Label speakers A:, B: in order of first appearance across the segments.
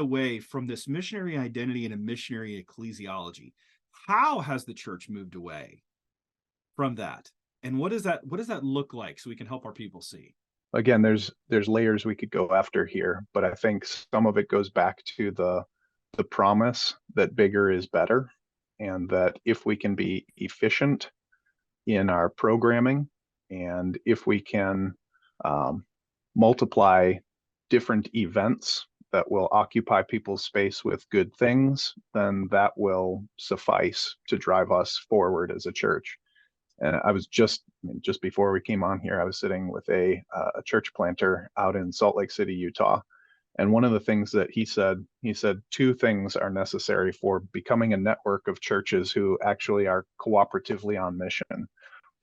A: away from this missionary identity and a missionary ecclesiology. How has the church moved away from that? And what does that look like so we can help our people see?
B: Again, there's layers we could go after here, but I think some of it goes back to the promise that bigger is better, and that if we can be efficient in our programming, and if we can multiply different events that will occupy people's space with good things, then that will suffice to drive us forward as a church. And I was just before we came on here, I was sitting with a church planter out in Salt Lake City, Utah. And one of the things that he said two things are necessary for becoming a network of churches who actually are cooperatively on mission.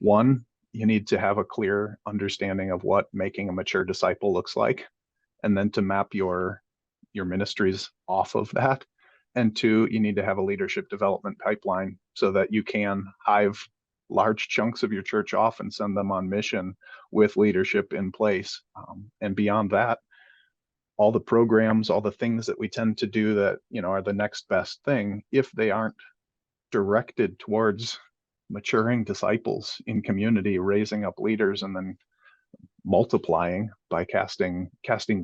B: One, you need to have a clear understanding of what making a mature disciple looks like, and then to map your ministries off of that. And two, you need to have a leadership development pipeline so that you can hive large chunks of your church off and send them on mission with leadership in place. And beyond that, all the programs, all the things that we tend to do that, are the next best thing, if they aren't directed towards maturing disciples in community, raising up leaders, and then multiplying by casting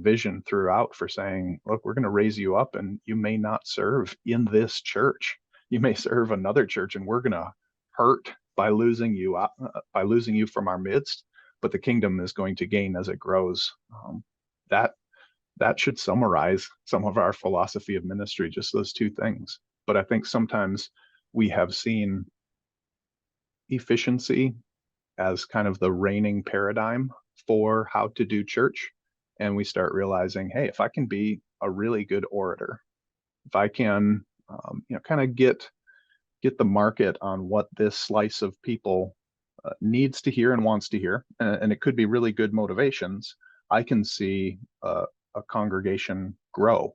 B: vision throughout for saying, look, we're going to raise you up, and you may not serve in this church. You may serve another church, and we're going to hurt by losing you from our midst, but the kingdom is going to gain as it grows. That should summarize some of our philosophy of ministry, just those two things. But I think sometimes we have seen efficiency as kind of the reigning paradigm for how to do church. And we start realizing, hey, if I can be a really good orator, if I can, kind of get the market on what this slice of people needs to hear and wants to hear, and it could be really good motivations, I can see a congregation grow.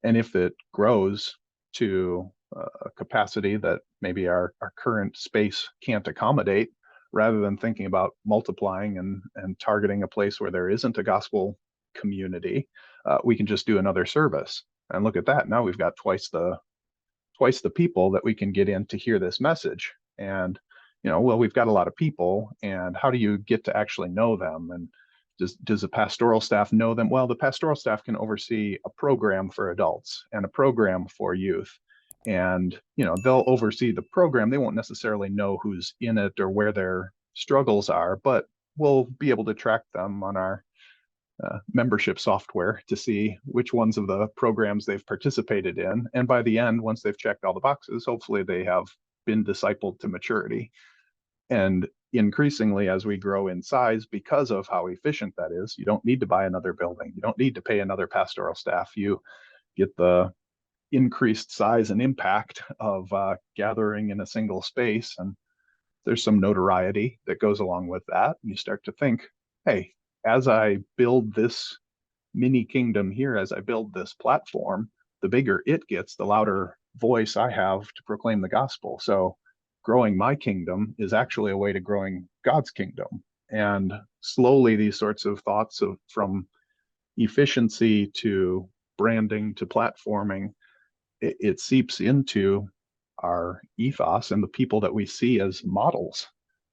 B: And if it grows to a capacity that maybe our current space can't accommodate, rather than thinking about multiplying and targeting a place where there isn't a gospel community, we can just do another service. And look at that. Now we've got twice the people that we can get in to hear this message. And, we've got a lot of people, and how do you get to actually know them? And does the pastoral staff know them? Well, the pastoral staff can oversee a program for adults and a program for youth. And, they'll oversee the program. They won't necessarily know who's in it or where their struggles are, but we'll be able to track them on our membership software to see which ones of the programs they've participated in. And by the end, once they've checked all the boxes, hopefully they have been discipled to maturity. And increasingly, as we grow in size, because of how efficient that is, you don't need to buy another building. You don't need to pay another pastoral staff. You get the increased size and impact of gathering in a single space. And there's some notoriety that goes along with that. And you start to think, hey, as I build this mini kingdom here, as I build this platform, the bigger it gets, the louder voice I have to proclaim the gospel. So growing my kingdom is actually a way to growing God's kingdom. And slowly these sorts of thoughts from efficiency to branding to platforming, it seeps into our ethos, and the people that we see as models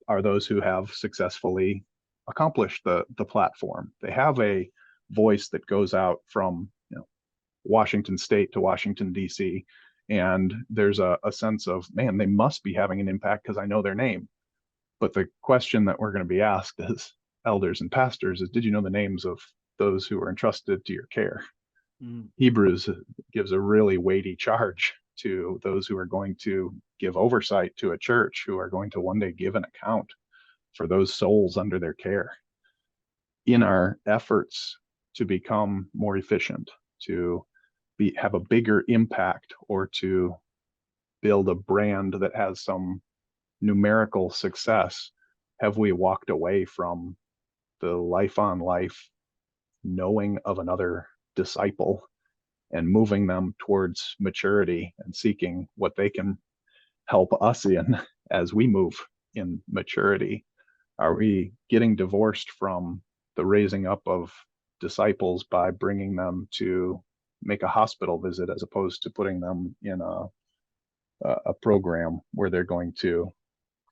B: are those who have successfully accomplished the platform. They have a voice that goes out from Washington State to Washington, D.C., and there's a sense of, man, they must be having an impact because I know their name. But the question that we're going to be asked as elders and pastors is, did you know the names of those who were entrusted to your care? Hebrews gives a really weighty charge to those who are going to give oversight to a church, who are going to one day give an account for those souls under their care. In our efforts to become more efficient, to have a bigger impact, or to build a brand that has some numerical success, have we walked away from the life on life knowing of another disciple and moving them towards maturity and seeking what they can help us in as we move in maturity? Are we getting divorced from the raising up of disciples by bringing them to make a hospital visit as opposed to putting them in a program where they're going to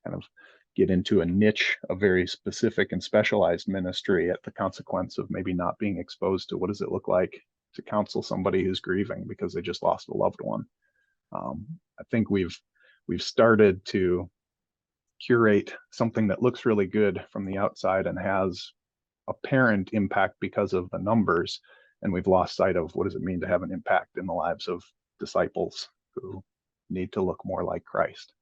B: kind of get into a niche, a very specific and specialized ministry at the consequence of maybe not being exposed to what does it look like to counsel somebody who's grieving because they just lost a loved one. I think we've started to curate something that looks really good from the outside and has apparent impact because of the numbers, and we've lost sight of what does it mean to have an impact in the lives of disciples who need to look more like Christ.